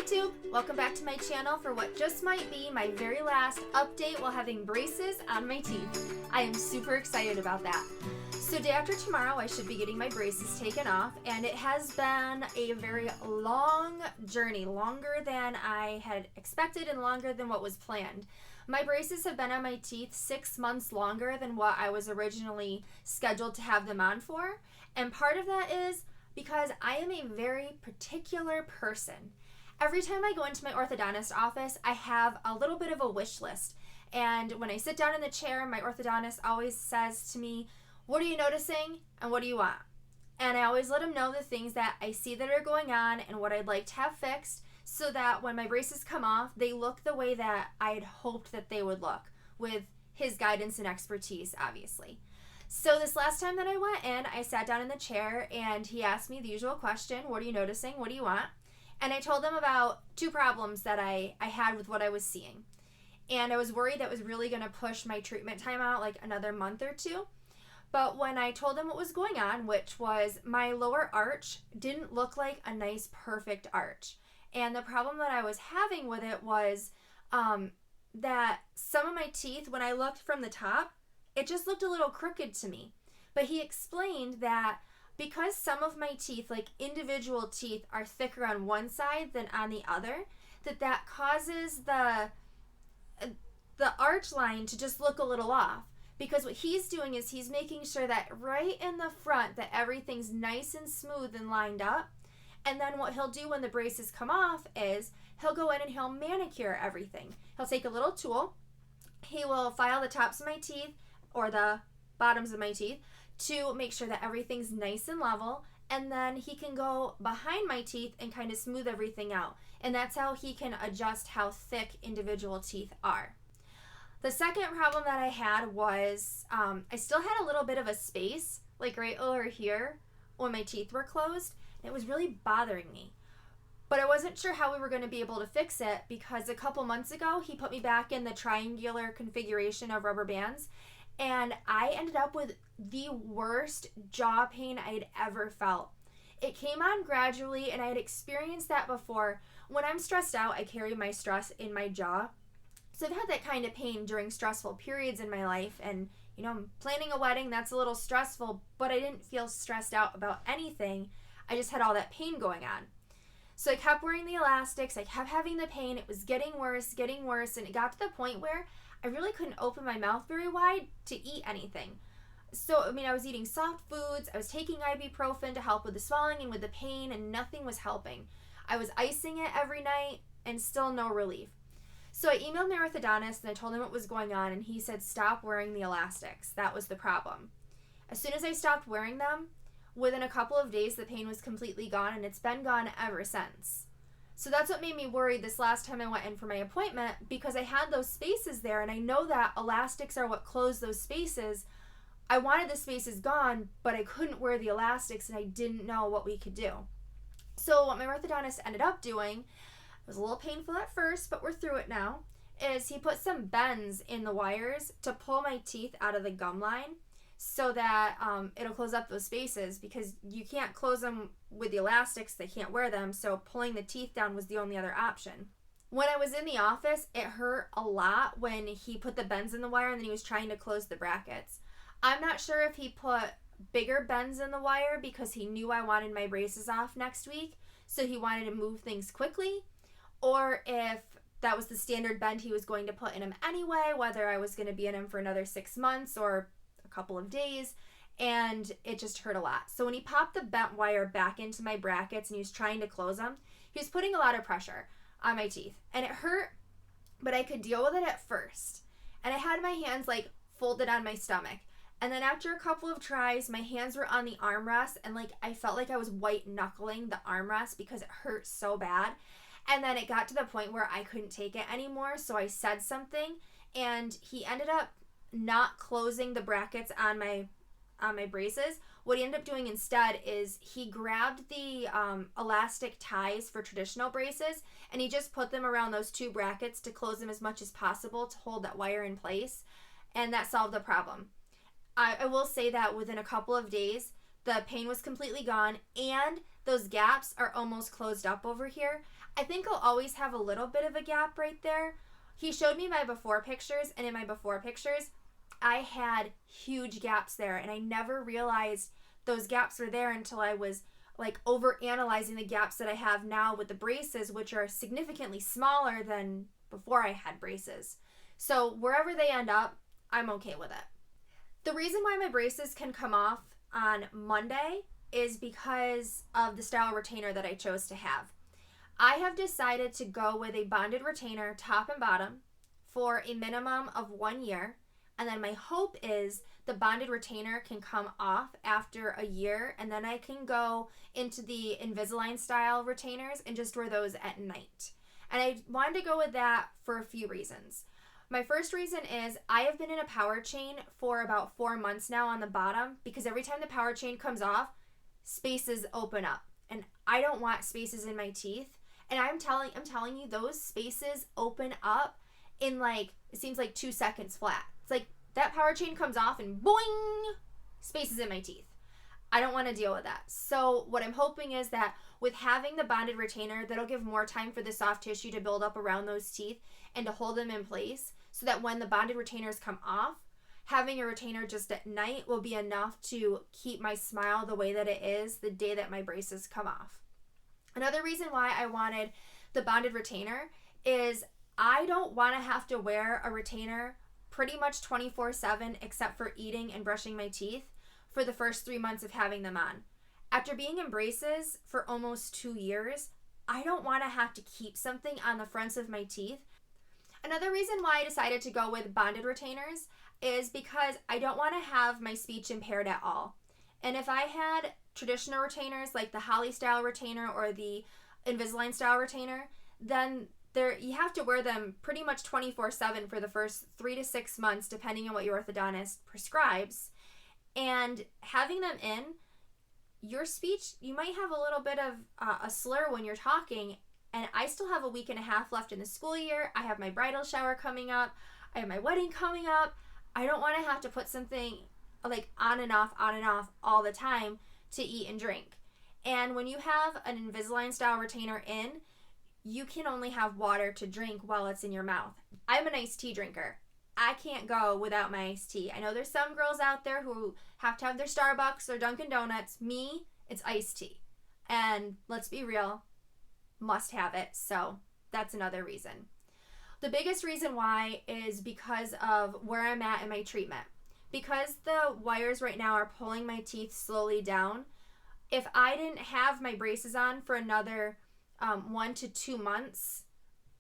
YouTube! Welcome back to my channel for what just might be my very last update while having braces on my teeth. I am super excited about that. So day after tomorrow I should be getting my braces taken off, and it has been a very long journey, longer than I had expected and longer than what was planned. My braces have been on my teeth 6 months longer than what I was originally scheduled to have them on for, and part of that is because I am a very particular person. Every time I go into my orthodontist office, I have a little bit of a wish list. And when I sit down in the chair, my orthodontist always says to me, "What are you noticing and what do you want?" And I always let him know the things that I see that are going on and what I'd like to have fixed, so that when my braces come off, they look the way that I had hoped that they would look, with his guidance and expertise, obviously. So this last time that I went in, I sat down in the chair and he asked me the usual question, "What are you noticing? What do you want?" And I told him about 2 problems that I had with what I was seeing. And I was worried that was really going to push my treatment time out like another month or 2. But when I told him what was going on, which was my lower arch didn't look like a nice, perfect arch. And the problem that I was having with it was that some of my teeth, when I looked from the top, it just looked a little crooked to me. But he explained that because some of my teeth, like individual teeth, are thicker on one side than on the other, that causes the arch line to just look a little off. Because what he's doing is he's making sure that right in the front that everything's nice and smooth and lined up. And then what he'll do when the braces come off is he'll go in and he'll manicure everything. He'll take a little tool, he will file the tops of my teeth or the bottoms of my teeth to make sure that everything's nice and level, and then he can go behind my teeth and kind of smooth everything out. And that's how he can adjust how thick individual teeth are. The second problem that I had was I still had a little bit of a space, like right over here when my teeth were closed. And it was really bothering me. But I wasn't sure how we were going to be able to fix it, because a couple months ago he put me back in the triangular configuration of rubber bands, and I ended up with the worst jaw pain I had ever felt. It came on gradually, and I had experienced that before. When I'm stressed out, I carry my stress in my jaw. So I've had that kind of pain during stressful periods in my life, and I'm planning a wedding, that's a little stressful, but I didn't feel stressed out about anything. I just had all that pain going on. So I kept wearing the elastics, I kept having the pain, it was getting worse, and it got to the point where I really couldn't open my mouth very wide to eat anything. So, I was eating soft foods, I was taking ibuprofen to help with the swelling and with the pain, and nothing was helping. I was icing it every night, and still no relief. So I emailed my orthodontist and I told him what was going on, and he said stop wearing the elastics. That was the problem. As soon as I stopped wearing them, within a couple of days the pain was completely gone, and it's been gone ever since. So that's what made me worried this last time I went in for my appointment, because I had those spaces there, and I know that elastics are what close those spaces. I wanted the spaces gone, but I couldn't wear the elastics, and I didn't know what we could do. So what my orthodontist ended up doing, it was a little painful at first, but we're through it now, is he put some bends in the wires to pull my teeth out of the gum line, so that it'll close up those spaces, because you can't close them with the elastics, they can't wear them, so pulling the teeth down was the only other option. When I was in the office, it hurt a lot when he put the bends in the wire and then he was trying to close the brackets. I'm not sure if he put bigger bends in the wire because he knew I wanted my braces off next week, so he wanted to move things quickly, or if that was the standard bend he was going to put in them anyway, whether I was going to be in them for another 6 months or a couple of days, and it just hurt a lot. So when he popped the bent wire back into my brackets and he was trying to close them, he was putting a lot of pressure on my teeth, and it hurt, but I could deal with it at first. And I had my hands like folded on my stomach, and then after a couple of tries, my hands were on the armrest, and I felt like I was white knuckling the armrest because it hurt so bad. And then it got to the point where I couldn't take it anymore, so I said something, and he ended up not closing the brackets on my braces. What he ended up doing instead is he grabbed the elastic ties for traditional braces, and he just put them around those 2 brackets to close them as much as possible to hold that wire in place, and that solved the problem. I will say that within a couple of days, The pain was completely gone, and those gaps are almost closed up over here. I think I'll always have a little bit of a gap right there. He showed me my before pictures, and in my before pictures, I had huge gaps there, and I never realized those gaps were there until I was like over analyzing the gaps that I have now with the braces, which are significantly smaller than before I had braces. So wherever they end up, I'm okay with it. The reason why my braces can come off on Monday is because of the style retainer that I chose to have. I have decided to go with a bonded retainer top and bottom for a minimum of 1 year. And then my hope is the bonded retainer can come off after a year, and then I can go into the Invisalign style retainers and just wear those at night. And I wanted to go with that for a few reasons. My first reason is I have been in a power chain for about 4 months now on the bottom, because every time the power chain comes off, spaces open up. And I don't want spaces in my teeth. And I'm telling you, those spaces open up in like, it seems like 2 seconds flat. It's like that power chain comes off and boing, spaces in my teeth. I don't want to deal with that. So what I'm hoping is that with having the bonded retainer, that'll give more time for the soft tissue to build up around those teeth and to hold them in place, so that when the bonded retainers come off, having a retainer just at night will be enough to keep my smile the way that it is the day that my braces come off. Another reason why I wanted the bonded retainer is I don't want to have to wear a retainer pretty much 24/7 except for eating and brushing my teeth for the first 3 months of having them on. After being in braces for almost 2 years, I don't want to have to keep something on the fronts of my teeth. Another reason why I decided to go with bonded retainers is because I don't want to have my speech impaired at all. And if I had traditional retainers like the Holly style retainer or the Invisalign style retainer, then you have to wear them pretty much 24/7 for the first 3 to 6 months, depending on what your orthodontist prescribes. And having them in, your speech, you might have a little bit of a slur when you're talking. And I still have a week and a half left in the school year. I have my bridal shower coming up. I have my wedding coming up. I don't want to have to put something like on and off all the time to eat and drink. And when you have an Invisalign style retainer in, you can only have water to drink while it's in your mouth. I'm an iced tea drinker. I can't go without my iced tea. I know there's some girls out there who have to have their Starbucks or Dunkin' Donuts. Me, it's iced tea. And let's be real, must have it. So that's another reason. The biggest reason why is because of where I'm at in my treatment. Because the wires right now are pulling my teeth slowly down, if I didn't have my braces on for another 1 to 2 months,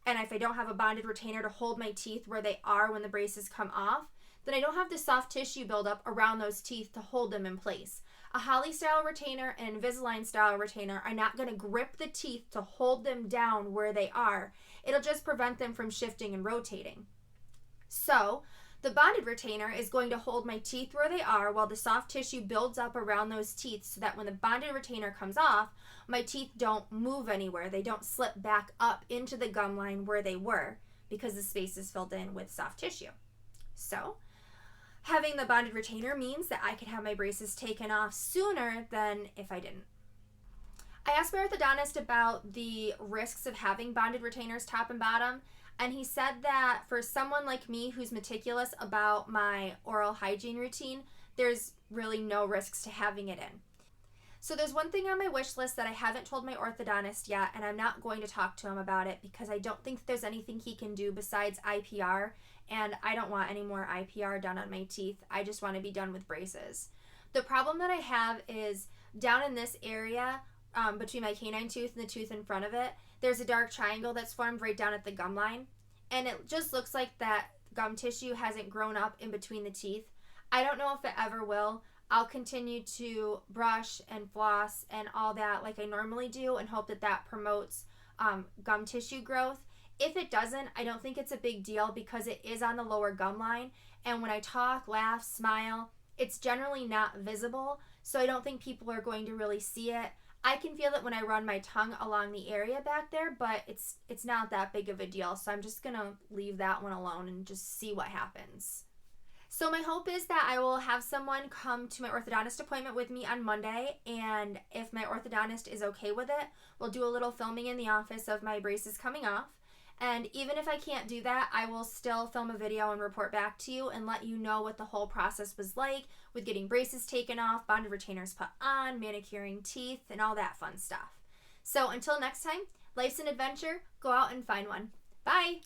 and if I don't have a bonded retainer to hold my teeth where they are when the braces come off, then I don't have the soft tissue buildup around those teeth to hold them in place. A Holly style retainer and Invisalign style retainer are not going to grip the teeth to hold them down where they are. It'll just prevent them from shifting and rotating. So the bonded retainer is going to hold my teeth where they are while the soft tissue builds up around those teeth, so that when the bonded retainer comes off, my teeth don't move anywhere. They don't slip back up into the gum line where they were, because the space is filled in with soft tissue. So having the bonded retainer means that I could have my braces taken off sooner than if I didn't. I asked my orthodontist about the risks of having bonded retainers top and bottom, and he said that for someone like me who's meticulous about my oral hygiene routine, there's really no risks to having it in. So there's one thing on my wish list that I haven't told my orthodontist yet, and I'm not going to talk to him about it because I don't think there's anything he can do besides IPR, and I don't want any more IPR done on my teeth. I just want to be done with braces. The problem that I have is down in this area, between my canine tooth and the tooth in front of it, there's a dark triangle that's formed right down at the gum line, and it just looks like that gum tissue hasn't grown up in between the teeth. I don't know if it ever will. I'll continue to brush and floss and all that like I normally do and hope that that promotes gum tissue growth. If it doesn't, I don't think it's a big deal because it is on the lower gum line, and when I talk, laugh, smile, it's generally not visible, so I don't think people are going to really see it. I can feel it when I run my tongue along the area back there, but it's not that big of a deal, so I'm just going to leave that one alone and just see what happens. So my hope is that I will have someone come to my orthodontist appointment with me on Monday, and if my orthodontist is okay with it, we'll do a little filming in the office of my braces coming off. And even if I can't do that, I will still film a video and report back to you and let you know what the whole process was like with getting braces taken off, bonded retainers put on, manicuring teeth, and all that fun stuff. So until next time, life's an adventure. Go out and find one. Bye!